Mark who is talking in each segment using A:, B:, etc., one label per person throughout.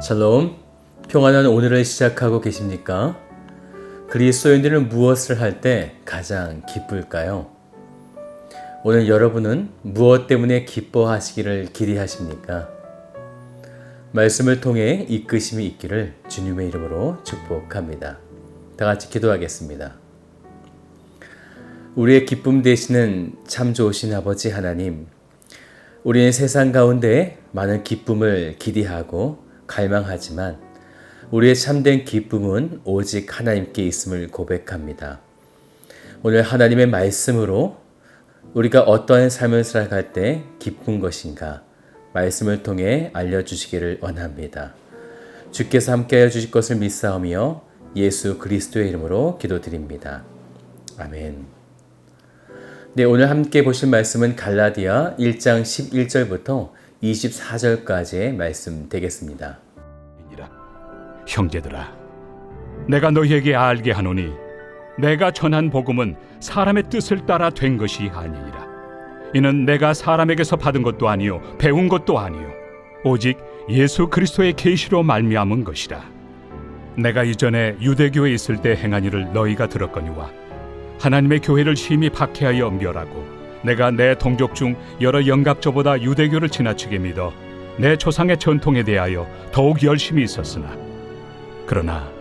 A: 샬롬, 평안한 오늘을 시작하고 계십니까? 그리스도인들은 무엇을 할 때 가장 기쁠까요? 오늘 여러분은 무엇 때문에 기뻐하시기를 기대하십니까? 말씀을 통해 이끄심이 있기를 주님의 이름으로 축복합니다. 다 같이 기도하겠습니다. 우리의 기쁨 되시는 참 좋으신 아버지 하나님, 우리는 세상 가운데 많은 기쁨을 기대하고 갈망하지만 우리의 참된 기쁨은 오직 하나님께 있음을 고백합니다. 오늘 하나님의 말씀으로 우리가 어떠한 삶을 살아갈 때 기쁜 것인가 말씀을 통해 알려주시기를 원합니다. 주께서 함께하여 주실 것을 믿사오며 예수 그리스도의 이름으로 기도드립니다. 아멘. 네, 오늘 함께 보실 말씀은 갈라디아 1장 11절부터 24절까지의 말씀 되겠습니다.
B: 형제들아, 내가 너희에게 알게 하노니 내가 전한 복음은 사람의 뜻을 따라 된 것이 아니니라. 이는 내가 사람에게서 받은 것도 아니요 배운 것도 아니요 오직 예수 그리스도의 계시로 말미암은 것이라. 내가 이전에 유대교에 있을 때 행한 일을 너희가 들었거니와 하나님의 교회를 심히 박해하여 멸하고 내가 내 동족 중 여러 영갑조보다 유대교를 지나치게 믿어 내 조상의 전통에 대하여 더욱 열심히 있었으나 그러나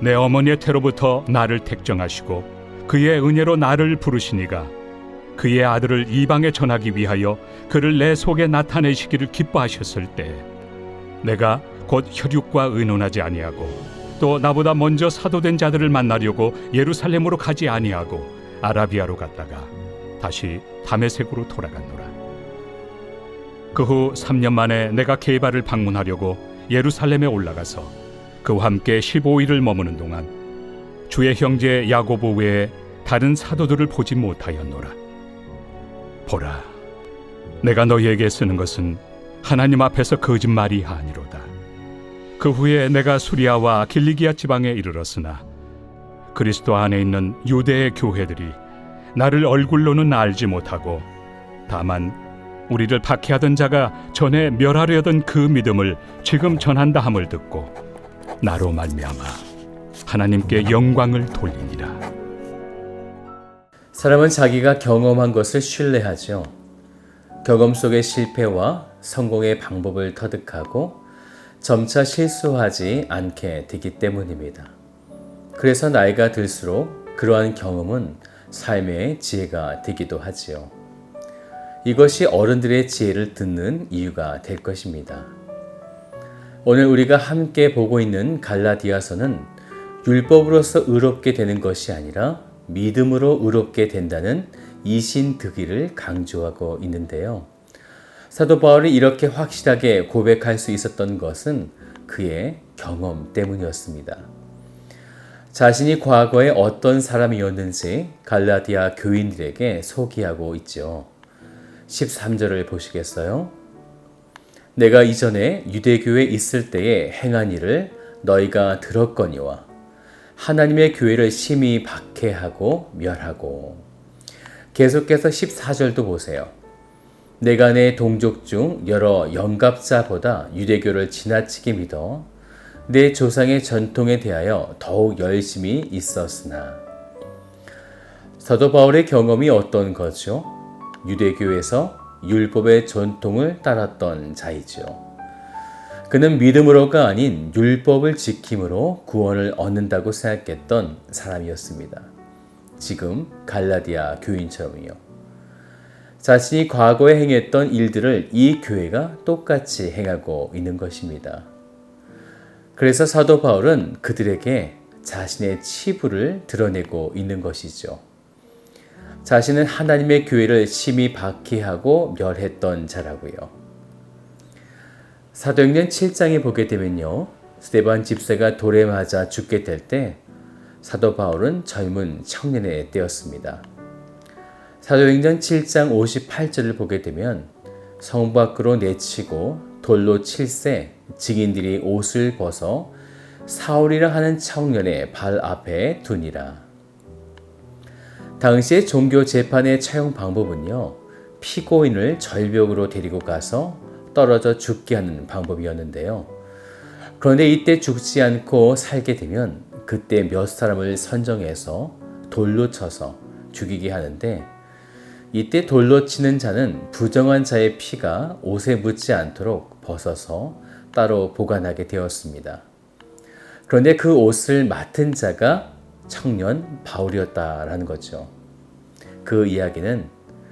B: 내 어머니의 태로부터 나를 택정하시고 그의 은혜로 나를 부르시니가 그의 아들을 이방에 전하기 위하여 그를 내 속에 나타내시기를 기뻐하셨을 때 내가 곧 혈육과 의논하지 아니하고 또 나보다 먼저 사도된 자들을 만나려고 예루살렘으로 가지 아니하고 아라비아로 갔다가 다시 다메섹으로 돌아갔노라. 그 후 3년 만에 내가 게바를 방문하려고 예루살렘에 올라가서 그와 함께 15일을 머무는 동안 주의 형제 야고보 외에 다른 사도들을 보지 못하였노라. 보라, 내가 너희에게 쓰는 것은 하나님 앞에서 거짓말이 아니로다. 그 후에 내가 수리아와 길리기아 지방에 이르렀으나 그리스도 안에 있는 유대의 교회들이 나를 얼굴로는 알지 못하고 다만 우리를 박해하던 자가 전에 멸하려던 그 믿음을 지금 전한다 함을 듣고 나로 말미암아 하나님께 영광을 돌리니라.
A: 사람은 자기가 경험한 것을 신뢰하죠. 경험 속의 실패와 성공의 방법을 터득하고 점차 실수하지 않게 되기 때문입니다. 그래서 나이가 들수록 그러한 경험은 삶의 지혜가 되기도 하지요. 이것이 어른들의 지혜를 듣는 이유가 될 것입니다. 오늘 우리가 함께 보고 있는 갈라디아서는 율법으로서 의롭게 되는 것이 아니라 믿음으로 의롭게 된다는 이신득의를 강조하고 있는데요. 사도 바울이 이렇게 확실하게 고백할 수 있었던 것은 그의 경험 때문이었습니다. 자신이 과거에 어떤 사람이었는지 갈라디아 교인들에게 소개하고 있죠. 13절을 보시겠어요? 내가 이전에 유대교에 있을 때에 행한 일을 너희가 들었거니와 하나님의 교회를 심히 박해하고 멸하고. 계속해서 14절도 보세요. 내가 내 동족 중 여러 영갑자보다 유대교를 지나치게 믿어 내 조상의 전통에 대하여 더욱 열심히 있었으나. 사도 바울의 경험이 어떤 거죠? 유대교에서 율법의 전통을 따랐던 자이죠. 그는 믿음으로가 아닌 율법을 지킴으로 구원을 얻는다고 생각했던 사람이었습니다. 지금 갈라디아 교인처럼요. 자신이 과거에 행했던 일들을 이 교회가 똑같이 행하고 있는 것입니다. 그래서 사도 바울은 그들에게 자신의 치부를 드러내고 있는 것이죠. 자신은 하나님의 교회를 심히 박해하고 멸했던 자라고요. 사도행전 7장에 보게 되면요. 스데반 집사가 돌에 맞아 죽게 될 때 사도 바울은 젊은 청년의 때였습니다. 사도행전 7장 58절을 보게 되면 성 밖으로 내치고 돌로 칠세 증인들이 옷을 벗어 사울이라 하는 청년의 발 앞에 두니라. 당시의 종교 재판의 처형 방법은요, 피고인을 절벽으로 데리고 가서 떨어져 죽게 하는 방법이었는데요. 그런데 이때 죽지 않고 살게 되면 그때 몇 사람을 선정해서 돌로 쳐서 죽이게 하는데, 이때 돌로 치는 자는 부정한 자의 피가 옷에 묻지 않도록 벗어서 따로 보관하게 되었습니다. 그런데 그 옷을 맡은 자가 청년 바울이었다라는 거죠. 그 이야기는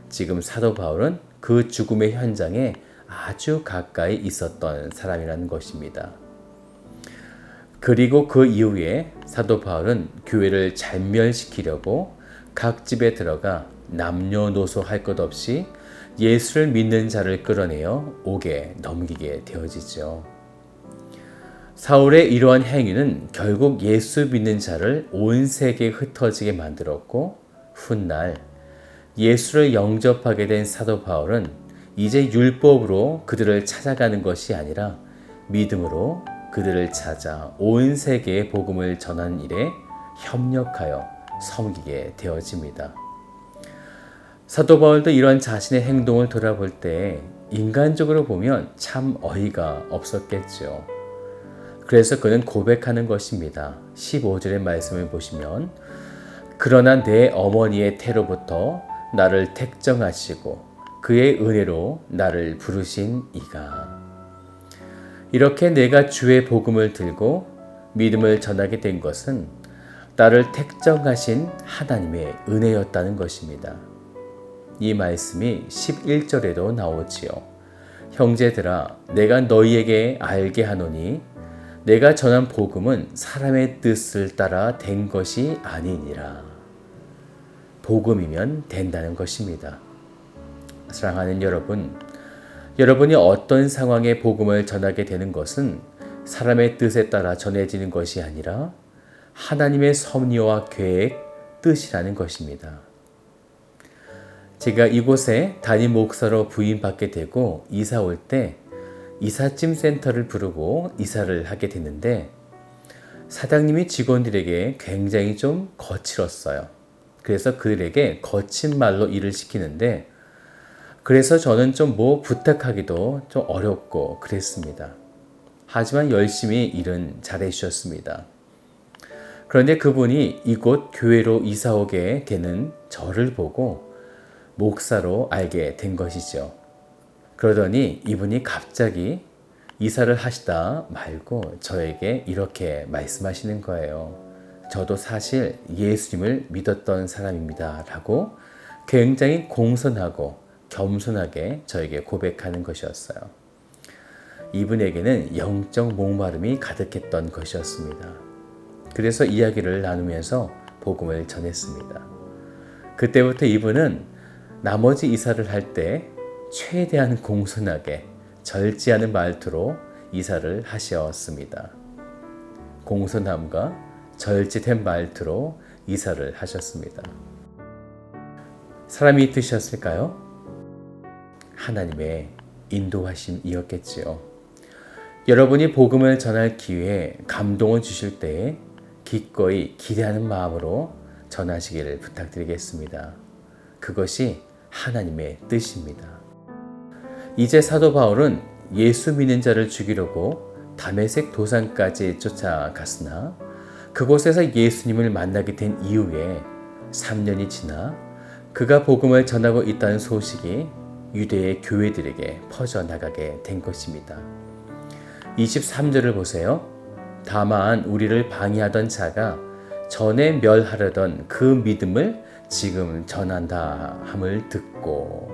A: 지금 사도 바울은 그 죽음의 현장에 아주 가까이 있었던 사람이라는 것입니다. 그리고 그 이후에 사도 바울은 교회를 잘멸시키려고 각 집에 들어가 남녀노소 할 것 없이 예수를 믿는 자를 끌어내어 옥에 넘기게 되어지죠. 사울의 이러한 행위는 결국 예수 믿는 자를 온 세계에 흩어지게 만들었고, 훗날 예수를 영접하게 된 사도 바울은 이제 율법으로 그들을 찾아가는 것이 아니라 믿음으로 그들을 찾아 온 세계에 복음을 전하는 일에 협력하여 섬기게 되어집니다. 사도 바울도 이런 자신의 행동을 돌아볼 때 인간적으로 보면 참 어이가 없었겠죠. 그래서 그는 고백하는 것입니다. 15절의 말씀을 보시면, 그러나 내 어머니의 태로부터 나를 택정하시고 그의 은혜로 나를 부르신 이가. 이렇게 내가 주의 복음을 들고 믿음을 전하게 된 것은 나를 택정하신 하나님의 은혜였다는 것입니다. 이 말씀이 11절에도 나오지요. 형제들아, 내가 너희에게 알게 하노니 내가 전한 복음은 사람의 뜻을 따라 된 것이 아니니라. 복음이면 된다는 것입니다. 사랑하는 여러분, 여러분이 어떤 상황에 복음을 전하게 되는 것은 사람의 뜻에 따라 전해지는 것이 아니라 하나님의 섭리와 계획, 뜻이라는 것입니다. 제가 이곳에 담임 목사로 부임받게 되고 이사 올 때 이삿짐 센터를 부르고 이사를 하게 됐는데, 사장님이 직원들에게 굉장히 좀 거칠었어요. 그래서 그들에게 거친 말로 일을 시키는데, 그래서 저는 좀 부탁하기도 좀 어렵고 그랬습니다. 하지만 열심히 일은 잘해 주셨습니다. 그런데 그분이 이곳 교회로 이사 오게 되는 저를 보고 목사로 알게 된 것이죠. 그러더니 이분이 갑자기 이사를 하시다 말고 저에게 이렇게 말씀하시는 거예요. 저도 사실 예수님을 믿었던 사람입니다 라고 굉장히 공손하고 겸손하게 저에게 고백하는 것이었어요. 이분에게는 영적 목마름이 가득했던 것이었습니다. 그래서 이야기를 나누면서 복음을 전했습니다. 그때부터 이분은 나머지 이사를 할 때 최대한 공손하게 절제하는 말투로 이사를 하셨습니다. 공손함과 절제된 말투로 이사를 하셨습니다. 사람이 뜻이었을까요? 하나님의 인도하심이었겠지요. 여러분이 복음을 전할 기회에 감동을 주실 때에 기꺼이 기대하는 마음으로 전하시기를 부탁드리겠습니다. 그것이 하나님의 뜻입니다. 이제 사도 바울은 예수 믿는 자를 죽이려고 다메섹 도상까지 쫓아갔으나 그곳에서 예수님을 만나게 된 이후에 3년이 지나 그가 복음을 전하고 있다는 소식이 유대의 교회들에게 퍼져나가게 된 것입니다. 23절을 보세요. 다만 우리를 방해하던 자가 전에 멸하려던 그 믿음을 지금 전한다 함을 듣고,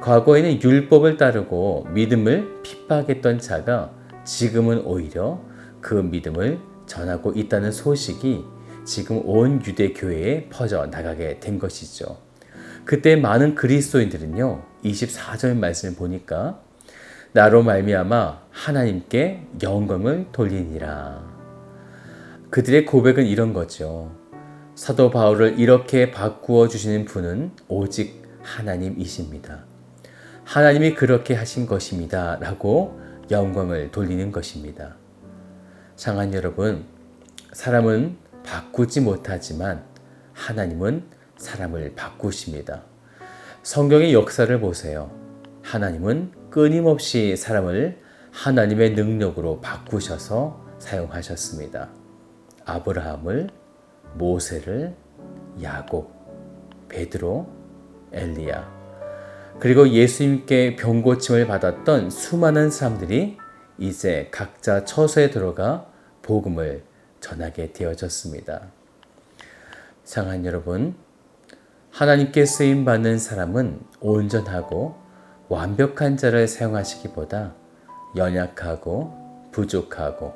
A: 과거에는 율법을 따르고 믿음을 핍박했던 자가 지금은 오히려 그 믿음을 전하고 있다는 소식이 지금 온 유대 교회에 퍼져나가게 된 것이죠. 그때 많은 그리스도인들은요, 24절 말씀을 보니까 나로 말미암아 하나님께 영광을 돌리니라. 그들의 고백은 이런 거죠. 사도 바울을 이렇게 바꾸어 주시는 분은 오직 하나님이십니다. 하나님이 그렇게 하신 것입니다 라고 영광을 돌리는 것입니다. 사랑하는 여러분, 사람은 바꾸지 못하지만 하나님은 사람을 바꾸십니다. 성경의 역사를 보세요. 하나님은 끊임없이 사람을 하나님의 능력으로 바꾸셔서 사용하셨습니다. 아브라함을, 모세를, 야곱, 베드로, 엘리야, 그리고 예수님께 병고침을 받았던 수많은 사람들이 이제 각자 처소에 들어가 복음을 전하게 되어졌습니다. 사랑하는 여러분, 하나님께 쓰임받는 사람은 온전하고 완벽한 자를 사용하시기보다 연약하고 부족하고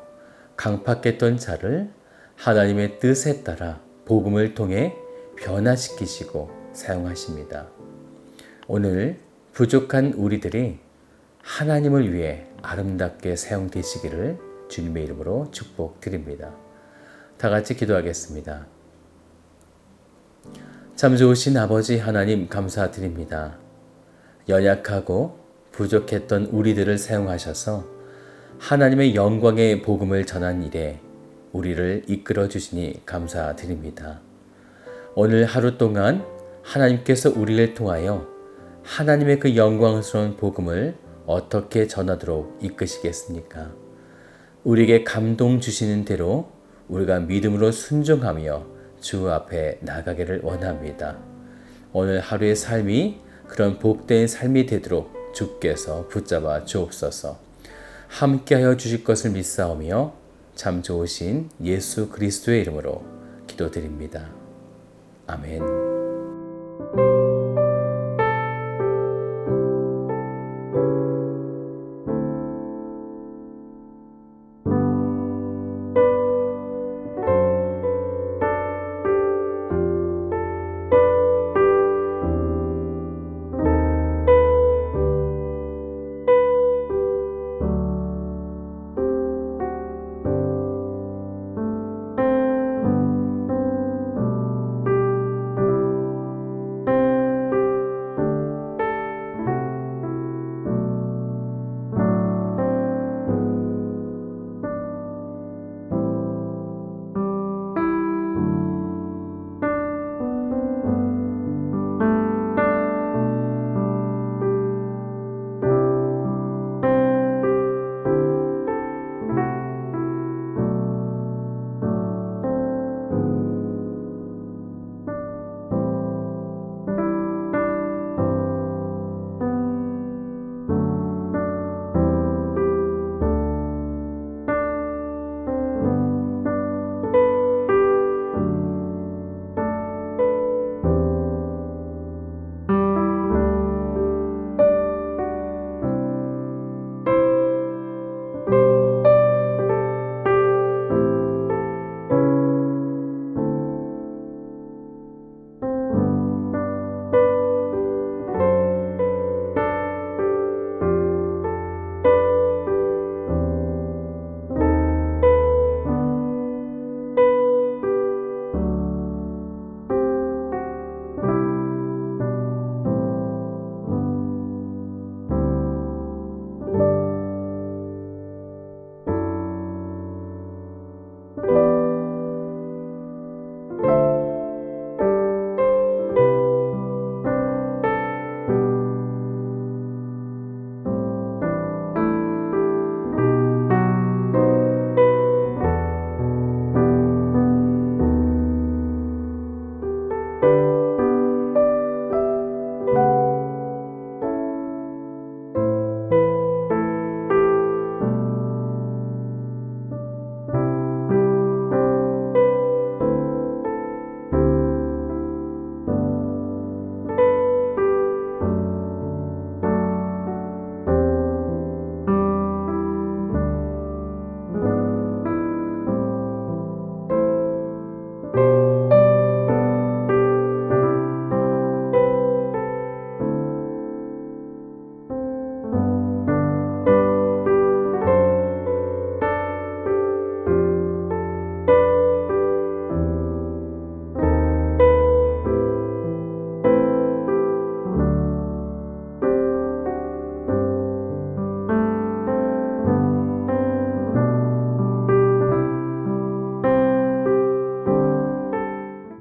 A: 강팍했던 자를 하나님의 뜻에 따라 복음을 통해 변화시키시고 사용하십니다. 오늘 부족한 우리들이 하나님을 위해 아름답게 사용되시기를 주님의 이름으로 축복드립니다. 다 같이 기도하겠습니다. 참 좋으신 아버지 하나님 감사드립니다. 연약하고 부족했던 우리들을 사용하셔서 하나님의 영광의 복음을 전한 일에 우리를 이끌어 주시니 감사드립니다. 오늘 하루 동안 하나님께서 우리를 통하여 하나님의 그 영광스러운 복음을 어떻게 전하도록 이끄시겠습니까? 우리에게 감동 주시는 대로 우리가 믿음으로 순종하며 주 앞에 나가기를 원합니다. 오늘 하루의 삶이 그런 복된 삶이 되도록 주께서 붙잡아 주옵소서. 함께하여 주실 것을 믿사오며 참 좋으신 예수 그리스도의 이름으로 기도드립니다. 아멘.